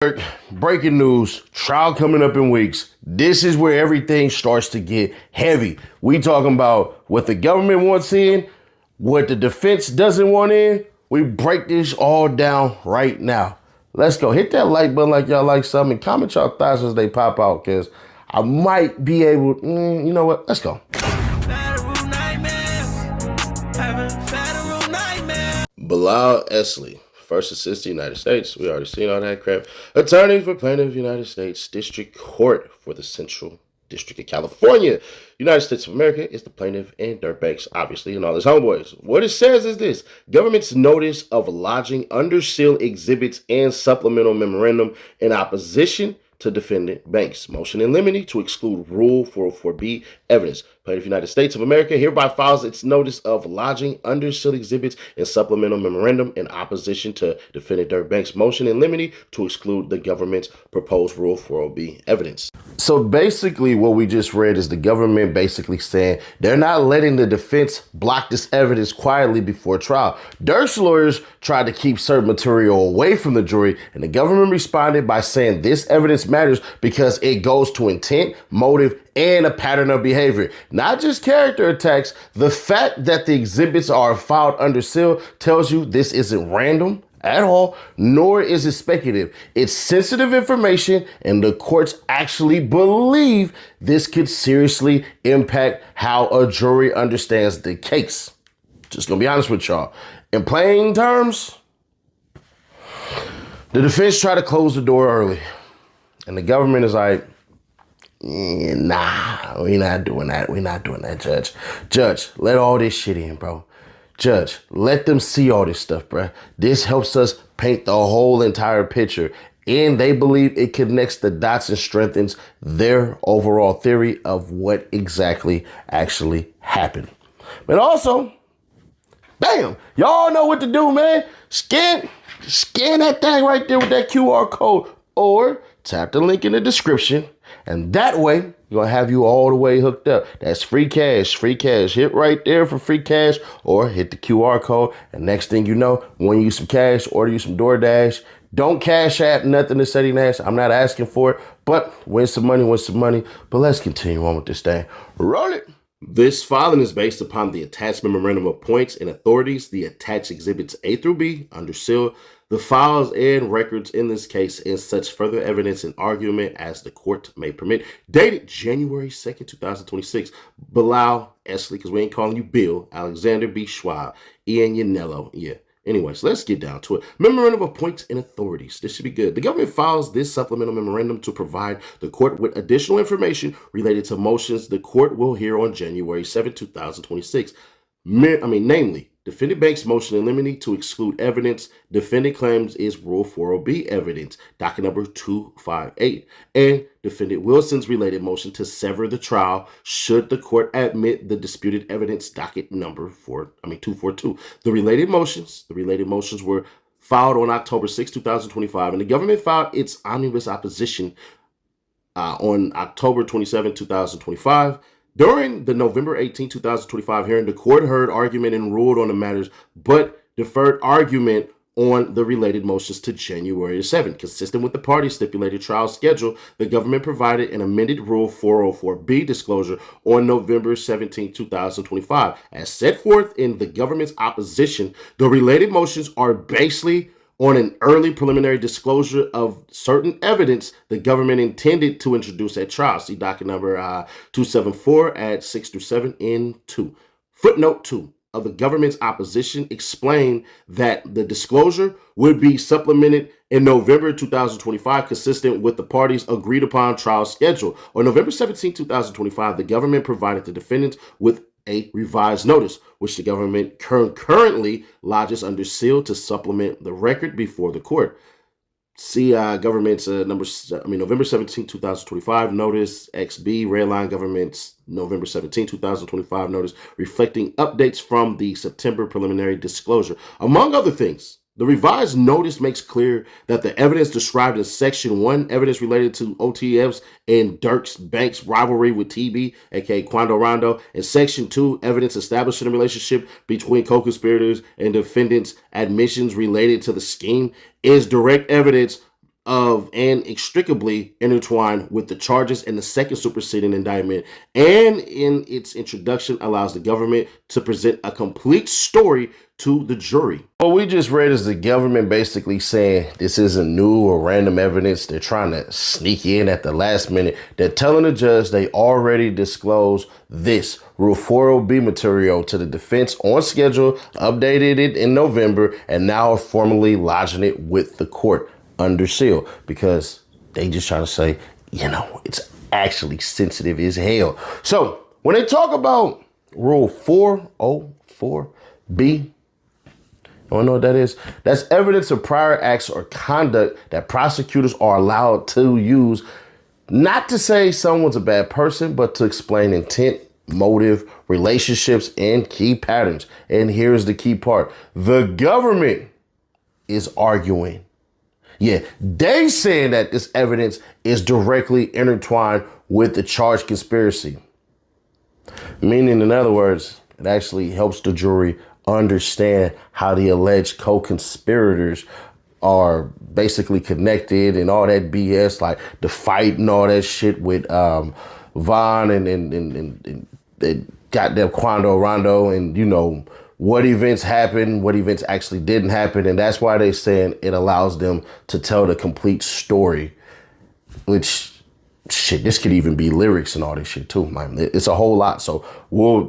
Durk, breaking news, trial coming up in weeks. This is where everything starts to get heavy. We talking about what the government wants in, what the defense doesn't want in. We break this all down right now. Let's go. Hit that like button like y'all like something. Comment y'all thoughts as they pop out, because I might be able, you know what? Let's go. Bilal Esley, first assistant United States. We already seen all that crap. Attorney for plaintiff, United States District Court for the Central District of California. United States of America is the plaintiff, and Durk Banks, obviously, and all his homeboys. What it says is this: government's notice of lodging under seal exhibits and supplemental memorandum in opposition to defendant Banks. Motion in limine to exclude Rule 404B evidence. Plaintiff United States of America hereby files its notice of lodging under seal exhibits and supplemental memorandum in opposition to defendant Durk Banks' motion in limine to exclude the government's proposed Rule 404B evidence. So basically what we just read is the government basically saying they're not letting the defense block this evidence quietly before trial. Durk's lawyers tried to keep certain material away from the jury, and the government responded by saying this evidence matters because it goes to intent, motive, and a pattern of behavior, not just character attacks. The fact that the exhibits are filed under seal tells you this isn't random at all, nor is it speculative. It's sensitive information, and the courts actually believe this could seriously impact how a jury understands the case. Just gonna be honest with y'all. In plain terms, the defense tried to close the door early, and the government is like, nah, we're not doing that. We're not doing that, Judge. Judge, let all this shit in, bro. Judge, let them see all this stuff, bro. This helps us paint the whole entire picture. And they believe it connects the dots and strengthens their overall theory of what exactly actually happened. But also, bam, y'all know what to do, man. Scan that thing right there with that QR code, or tap the link in the description. And that way, we're going to have you all the way hooked up. That's free cash, free cash. Hit right there for free cash, or hit the QR code. And next thing you know, when you some cash, order you some DoorDash. Don't Cash App, nothing to setting ass. I'm not asking for it, but win some money, win some money. But let's continue on with this thing. Roll it. This filing is based upon the attached memorandum of points and authorities, the attached exhibits A through B under seal, the files and records in this case, and such further evidence and argument as the court may permit. Dated January 2nd, 2026. Bilal Esley, because we ain't calling you Bill, Alexander B. Schwab, Ian Yanello. Yeah. Anyways, let's get down to it. Memorandum of points and authorities. This should be good. The government files this supplemental memorandum to provide the court with additional information related to motions the court will hear on January 7, 2026. Namely, defendant Banks' motion in limine to exclude evidence defendant claims is Rule 404B evidence, docket number 258, and defendant Wilson's related motion to sever the trial should the court admit the disputed evidence, docket number 242. The related motions were filed on October 6, 2025, and the government filed its omnibus opposition on October 27, 2025. During the November 18, 2025 hearing, the court heard argument and ruled on the matters, but deferred argument on the related motions to January 7. Consistent with the parties' stipulated trial schedule, the government provided an amended Rule 404B disclosure on November 17, 2025. As set forth in the government's opposition, the related motions are basically on an early preliminary disclosure of certain evidence the government intended to introduce at trial. See docket number 274 at 6 through 7 in 2. Footnote 2 of the government's opposition explained that the disclosure would be supplemented in November 2025, consistent with the parties' agreed upon trial schedule. On November 17, 2025, the government provided the defendants with a revised notice, which the government currently lodges under seal to supplement the record before the court. See government's November 17, 2025 notice, XB, Redline government's November 17, 2025 notice, reflecting updates from the September preliminary disclosure. Among other things, the revised notice makes clear that the evidence described in Section 1, evidence related to OTF's and Durk's Banks' rivalry with TB, aka Quando Rondo, and Section 2, evidence establishing a relationship between co-conspirators and defendants' admissions related to the scheme, is direct evidence of and inextricably intertwined with the charges in the second superseding indictment, and in its introduction allows the government to present a complete story to the jury. What we just read is the government basically saying this isn't new or random evidence. They're trying to sneak in at the last minute. They're telling the judge they already disclosed this Rule 4OB material to the defense on schedule, updated it in November, and now are formally lodging it with the court under seal because they just trying to say, it's actually sensitive as hell. So when they talk about Rule 404B, I don't know what that is. That's evidence of prior acts or conduct that prosecutors are allowed to use, not to say someone's a bad person, but to explain intent, motive, relationships, and key patterns. And here's the key part. The government is arguing. Yeah, they saying that this evidence is directly intertwined with the charged conspiracy. Meaning, in other words, it actually helps the jury understand how the alleged co-conspirators are basically connected and all that BS, like the fight and all that shit with Von and goddamn Quando Rondo, and what events happened, what events actually didn't happen. And that's why they saying it allows them to tell the complete story, which shit, this could even be lyrics and all this shit too, man. It's a whole lot. So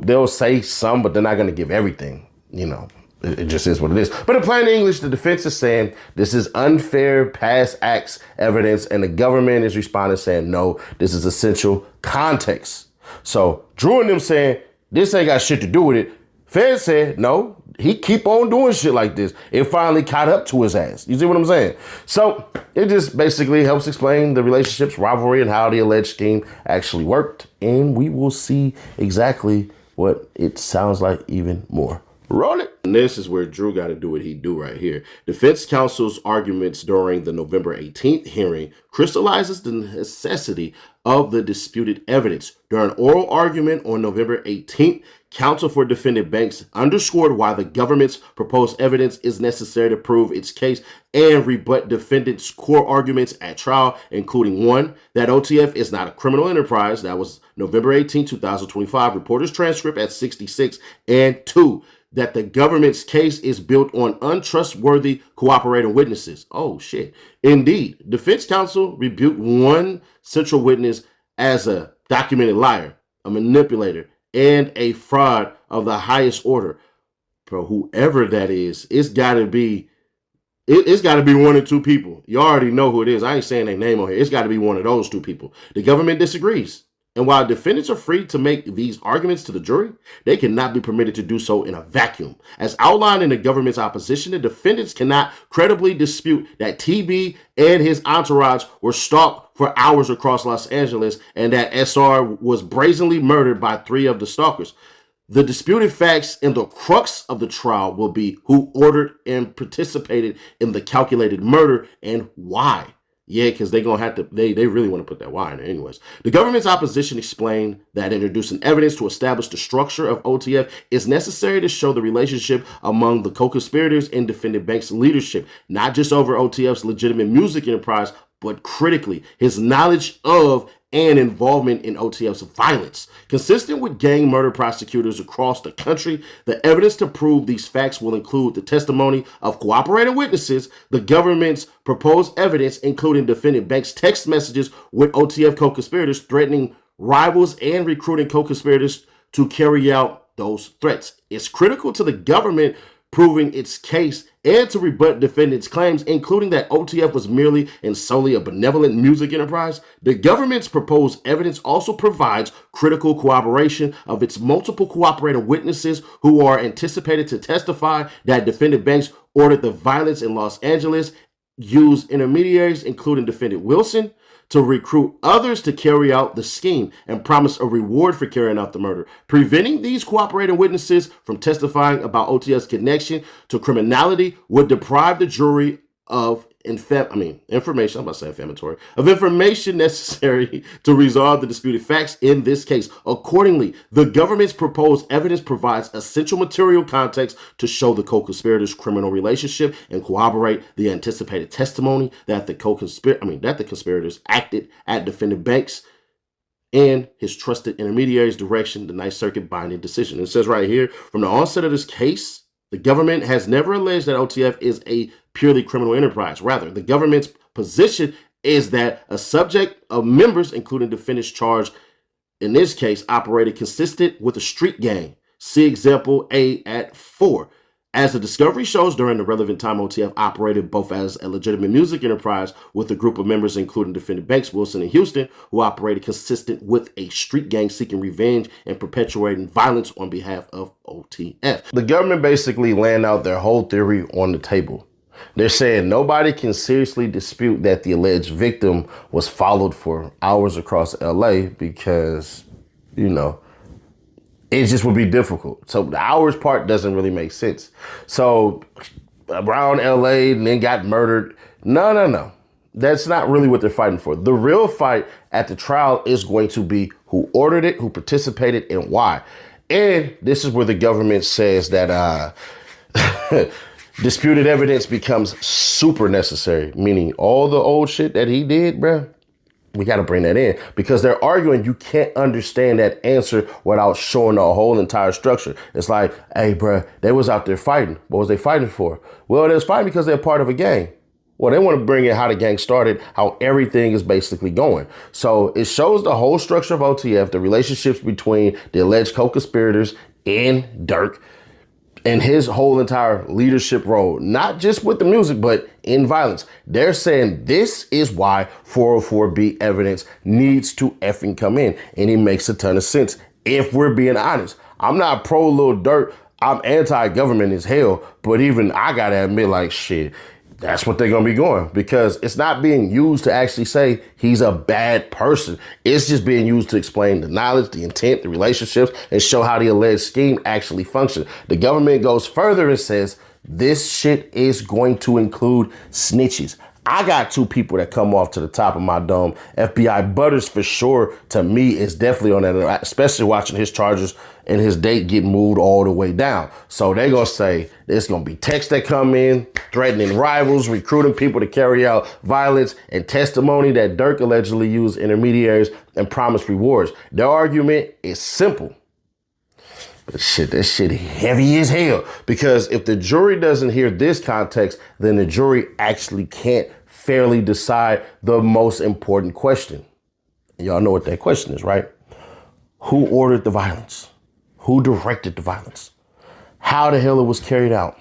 they'll say some, but they're not going to give everything. It just is what it is. But in plain English, the defense is saying this is unfair past acts evidence, and the government is responding saying, no, this is essential context. So Drew and them saying this ain't got shit to do with it. Fed said, no, he keep on doing shit like this. It finally caught up to his ass. You see what I'm saying? So it just basically helps explain the relationships, rivalry, and how the alleged scheme actually worked. And we will see exactly what it sounds like even more. Roll it. And this is where Drew got to do what he do right here. Defense counsel's arguments during the November 18th hearing crystallizes the necessity of the disputed evidence. During oral argument on November 18th, counsel for defendant Banks underscored why the government's proposed evidence is necessary to prove its case and rebut defendant's core arguments at trial, including 1, that OTF is not a criminal enterprise. That was November 18, 2025, reporter's transcript at 66, and 2, that the government's case is built on untrustworthy cooperating witnesses. Oh, shit. Indeed, defense counsel rebuked one central witness as a documented liar, a manipulator, and a fraud of the highest order. Bro, whoever that is, it's got to be one or two people. You already know who it is. I ain't saying their name on here. It's got to be one of those two people. The government disagrees. And while defendants are free to make these arguments to the jury, they cannot be permitted to do so in a vacuum. As outlined in the government's opposition, the defendants cannot credibly dispute that TB and his entourage were stalked for hours across Los Angeles and that SR was brazenly murdered by 3 of the stalkers. The disputed facts and the crux of the trial will be who ordered and participated in the calculated murder and why. Yeah, because they're going to have to, they really want to put that why in there anyways. The government's opposition explained that introducing evidence to establish the structure of OTF is necessary to show the relationship among the co-conspirators and defendant Banks' leadership, not just over OTF's legitimate music enterprise, but critically, his knowledge of and involvement in OTF's violence. Consistent with gang murder prosecutors across the country, the evidence to prove these facts will include the testimony of cooperating witnesses, the government's proposed evidence, including defendant Banks' text messages with OTF co-conspirators threatening rivals and recruiting co-conspirators to carry out those threats. It's critical to the government proving its case and to rebut defendants' claims, including that OTF was merely and solely a benevolent music enterprise. The government's proposed evidence also provides critical corroboration of its multiple cooperating witnesses who are anticipated to testify that defendant Banks ordered the violence in Los Angeles, used intermediaries, including defendant Wilson, to recruit others to carry out the scheme and promise a reward for carrying out the murder. Preventing these cooperating witnesses from testifying about OTF's connection to criminality would deprive the jury of information, I'm about to say inflammatory, of information necessary to resolve the disputed facts in this case. Accordingly, the government's proposed evidence provides essential material context to show the co-conspirators' criminal relationship and corroborate the anticipated testimony that the conspirators acted at defendant Banks and his trusted intermediary's direction, the Ninth Circuit binding decision. It says right here, from the onset of this case, the government has never alleged that OTF is a purely criminal enterprise. Rather, the government's position is that a subject of members, including defendants charged in this case, operated consistent with a street gang. See example A at 4. As the discovery shows, during the relevant time, OTF operated both as a legitimate music enterprise with a group of members, including defendant Banks, Wilson, and Houston, who operated consistent with a street gang seeking revenge and perpetuating violence on behalf of OTF. The government basically laying out their whole theory on the table. They're saying nobody can seriously dispute that the alleged victim was followed for hours across LA because, it just would be difficult. So the hours part doesn't really make sense. So around LA and then got murdered. No. That's not really what they're fighting for. The real fight at the trial is going to be who ordered it, who participated, and why. And this is where the government says that disputed evidence becomes super necessary, meaning all the old shit that he did, bruh, we got to bring that in because they're arguing you can't understand that answer without showing the whole entire structure. It's like, hey, bruh, they was out there fighting. What was they fighting for? Well, they was fighting because they're part of a gang. Well, they want to bring in how the gang started, how everything is basically going. So it shows the whole structure of OTF, the relationships between the alleged co-conspirators and Durk, and his whole entire leadership role, not just with the music, but in violence. They're saying this is why 404B evidence needs to effing come in. And it makes a ton of sense if we're being honest. I'm not pro Lil Durk. I'm anti-government as hell. But even I got to admit, like, shit, that's what they're going to be going because it's not being used to actually say he's a bad person. It's just being used to explain the knowledge, the intent, the relationships, and show how the alleged scheme actually functions. The government goes further and says this shit is going to include snitches. I got 2 people that come off to the top of my dome. FBI Butters, for sure, to me, is definitely on that, especially watching his charges and his date get moved all the way down. So they're going to say there's going to be texts that come in, threatening rivals, recruiting people to carry out violence, and testimony that Durk allegedly used intermediaries and promised rewards. Their argument is simple. But that shit heavy as hell. Because if the jury doesn't hear this context, then the jury actually can't fairly decide the most important question. And y'all know what that question is, right? Who ordered the violence? Who directed the violence? How the hell it was carried out?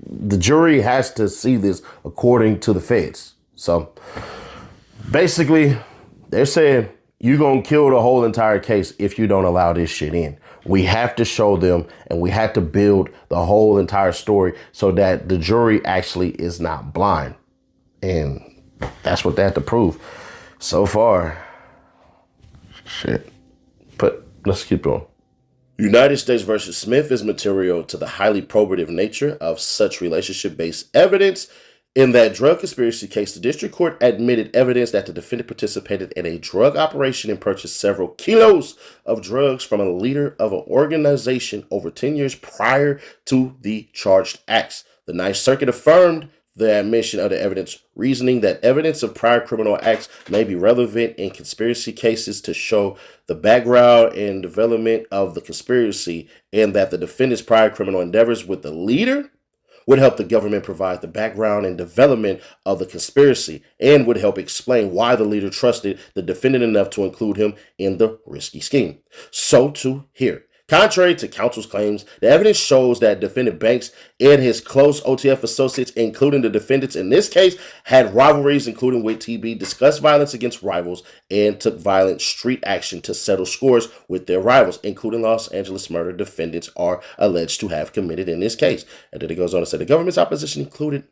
The jury has to see this according to the feds. So basically, they're saying you're going to kill the whole entire case if you don't allow this shit in. We have to show them and we have to build the whole entire story so that the jury actually is not blind. And that's what they have to prove. So far, shit. But let's keep going. United States versus Smith is material to the highly probative nature of such relationship-based evidence. In that drug conspiracy case, the district court admitted evidence that the defendant participated in a drug operation and purchased several kilos of drugs from a leader of an organization over 10 years prior to the charged acts. The Ninth Circuit affirmed the admission of the evidence, reasoning that evidence of prior criminal acts may be relevant in conspiracy cases to show the background and development of the conspiracy, and that the defendant's prior criminal endeavors with the leader would help the government provide the background and development of the conspiracy and would help explain why the leader trusted the defendant enough to include him in the risky scheme. So too here. Contrary to counsel's claims, the evidence shows that defendant Banks and his close OTF associates, including the defendants in this case, had rivalries, including with TB, discussed violence against rivals, and took violent street action to settle scores with their rivals, including Los Angeles murder defendants are alleged to have committed in this case. And then it goes on to say the government's opposition included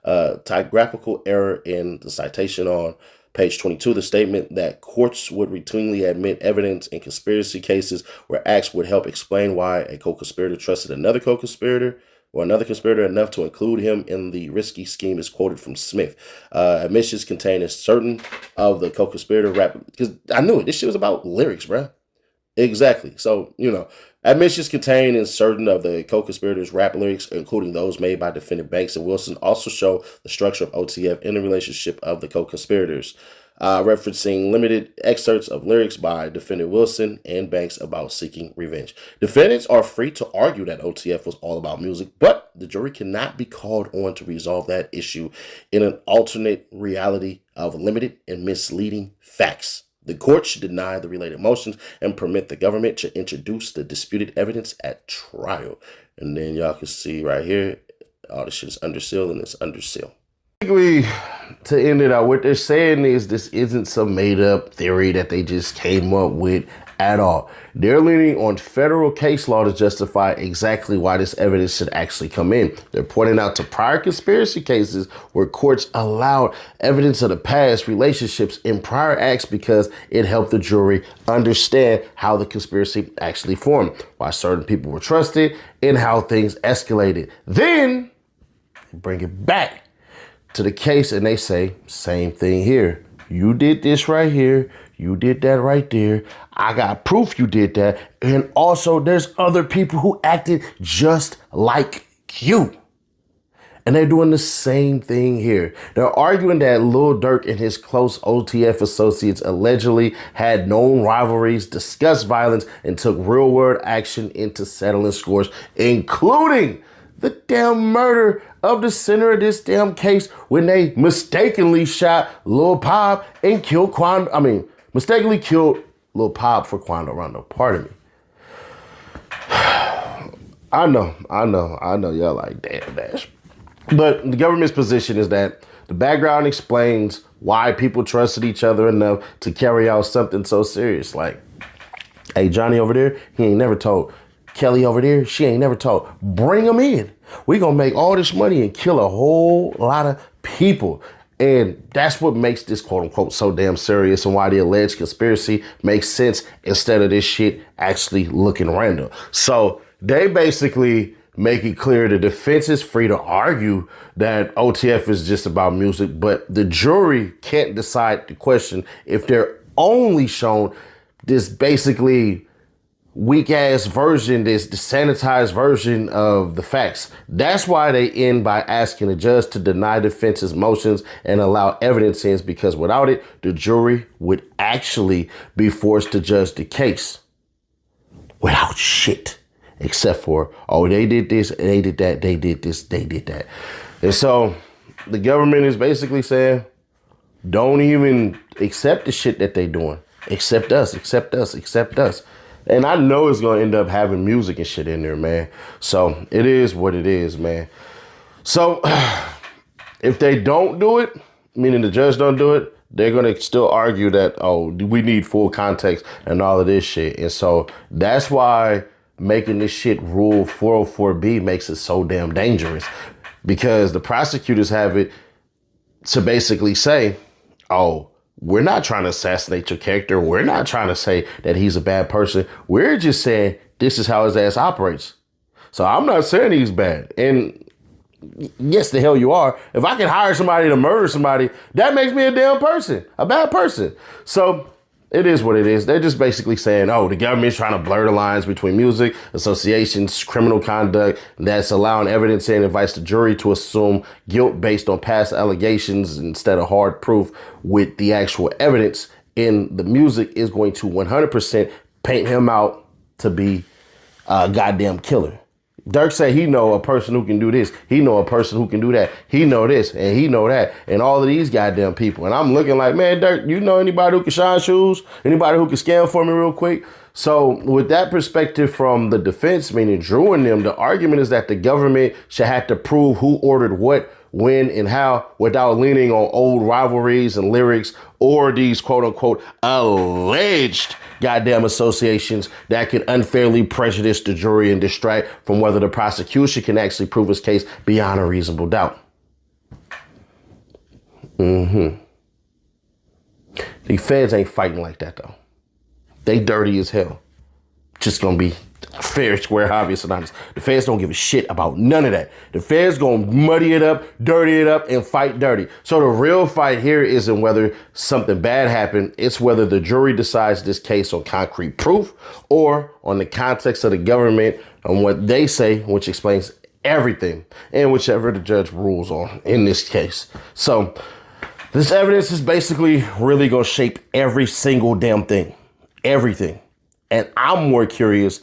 typographical error in the citation on page 22, the statement that courts would routinely admit evidence in conspiracy cases where acts would help explain why a co-conspirator trusted another co-conspirator. or another conspirator enough to include him in the risky scheme is quoted from Smith. Admissions contained certain of the co-conspirator rap, because I knew it. This shit was about lyrics, bruh. Exactly. So, admissions contained in certain of the co-conspirators' rap lyrics, including those made by defendant Banks and Wilson, also show the structure of OTF in the relationship of the co-conspirators, referencing limited excerpts of lyrics by defendant Wilson and Banks about seeking revenge. Defendants are free to argue that OTF was all about music, but the jury cannot be called on to resolve that issue in an alternate reality of limited and misleading facts. The court should deny the related motions and permit the government to introduce the disputed evidence at trial. And then y'all can see right here, all this shit is under seal and it's under seal. Basically, to end it out, what they're saying is this isn't some made-up theory that they just came up with at all. They're leaning on federal case law to justify exactly why this evidence should actually come in. They're pointing out to prior conspiracy cases where courts allowed evidence of the past relationships in prior acts because it helped the jury understand how the conspiracy actually formed, why certain people were trusted, and how things escalated. Then bring it back to the case and they say, same thing here. You did this right here. You did that right there. I got proof you did that. And also there's other people who acted just like you. And they're doing the same thing here. They're arguing that Lil Durk and his close OTF associates allegedly had known rivalries, discussed violence, and took real-world action into settling scores, including the damn murder of the center of this damn case when they mistakenly shot Lil Pop and killed mistakenly killed Lil Pop for Quando Rondo. Pardon me. I know. Y'all like, damn, Dash. But the government's position is that the background explains why people trusted each other enough to carry out something so serious. Like, hey, Johnny over there, he ain't never told. Kelly over there, she ain't never told. Bring them in. We gonna make all this money and kill a whole lot of people. And that's what makes this quote unquote so damn serious and why the alleged conspiracy makes sense instead of this shit actually looking random. So they basically make it clear the defense is free to argue that OTF is just about music, but the jury can't decide the question if they're only shown this basically weak ass version, this sanitized version of the facts. That's why they end by asking the judge to deny defense's motions and allow evidence in, because without it, the jury would actually be forced to judge the case without shit. Except for, oh, they did this, they did that, they did this, they did that. And so the government is basically saying, don't even accept the shit that they doing. Accept us, accept us, accept us. And I know it's going to end up having music and shit in there, man. So it is what it is, man. So if they don't do it, meaning the judge don't do it, they're going to still argue that, oh, we need full context and all of this shit. And so that's why making this shit Rule 404B makes it so damn dangerous, because the prosecutors have it to basically say, oh, we're not trying to assassinate your character. We're not trying to say that he's a bad person. We're just saying this is how his ass operates. So I'm not saying he's bad. And yes, the hell you are. If I can hire somebody to murder somebody, that makes me a damn person, a bad person. So it is what it is. They're just basically saying, oh, the government's trying to blur the lines between music, associations, criminal conduct that's allowing evidence and invites the jury to assume guilt based on past allegations instead of hard proof, with the actual evidence in the music is going to 100% paint him out to be a goddamn killer. Durk said he know a person who can do this. He know a person who can do that. He know this and he know that. And all of these goddamn people. And I'm looking like, man, Durk, you know anybody who can shine shoes? Anybody who can scan for me real quick? So with that perspective from the defense, meaning Drew and them, the argument is that the government should have to prove who ordered what, when, and how without leaning on old rivalries and lyrics or these quote unquote alleged goddamn associations that could unfairly prejudice the jury and distract from whether the prosecution can actually prove his case beyond a reasonable doubt. The feds ain't fighting like that though. They dirty as hell. Just gonna be fair, square, obvious, and honest. The feds don't give a shit about none of that. The feds gonna muddy it up, dirty it up, and fight dirty. So the real fight here isn't whether something bad happened. It's whether the jury decides this case on concrete proof or on the context of the government and what they say, which explains everything, and whichever the judge rules on in this case. So this evidence is basically really gonna shape every single damn thing, everything. And I'm more curious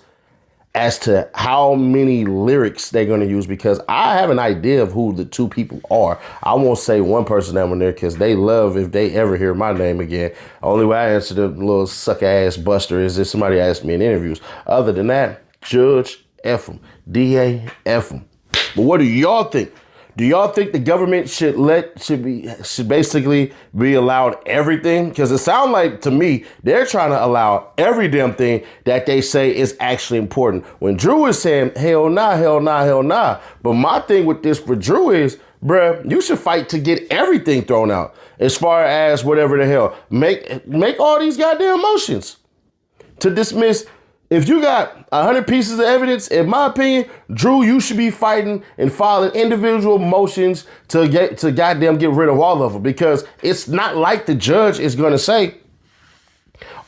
as to how many lyrics they're going to use, because I have an idea of who the two people are. I won't say one person that one there because they love if they ever hear my name again. Only way I answer the little sucker ass buster is if somebody asks me in interviews. Other than that, Judge F them, DA F them. But what do y'all think? Do y'all think the government should basically be allowed everything? Because it sounds like to me they're trying to allow every damn thing that they say is actually important. When Drew is saying hell nah, hell nah, hell nah. But my thing with this for Drew is, bruh, you should fight to get everything thrown out. As far as whatever the hell, make all these goddamn motions to dismiss. If you got 100 pieces of evidence, in my opinion, Drew, you should be fighting and filing individual motions to goddamn get rid of all of them, because it's not like the judge is going to say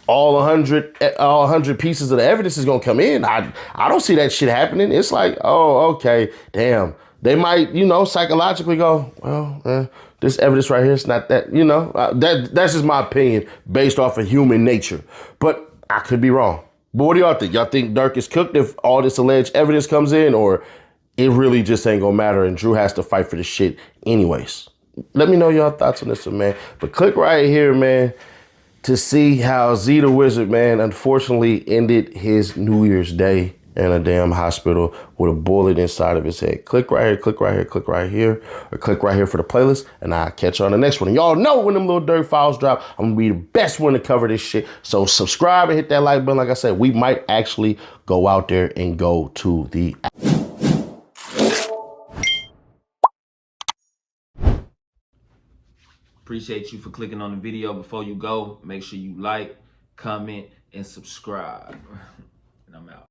all 100 pieces of the evidence is going to come in. I don't see that shit happening. It's like, oh, okay, damn. They might, psychologically go, well, this evidence right here is not that, that's just my opinion based off of human nature. But I could be wrong. But what do y'all think? Y'all think Durk is cooked if all this alleged evidence comes in, or it really just ain't gonna matter and Drew has to fight for this shit anyways? Let me know y'all thoughts on this one, man. But click right here, man, to see how Z the Wizard, man, unfortunately ended his New Year's Day in a damn hospital with a bullet inside of his head. Click right here, click right here, click right here, or click right here for the playlist, and I'll catch you on the next one. And y'all know when them little Durk files drop, I'm gonna be the best one to cover this shit. So subscribe and hit that like button. Like I said, we might actually go out there and go to the Appreciate you for clicking on the video. Before you go, make sure you like, comment, and subscribe. And I'm out.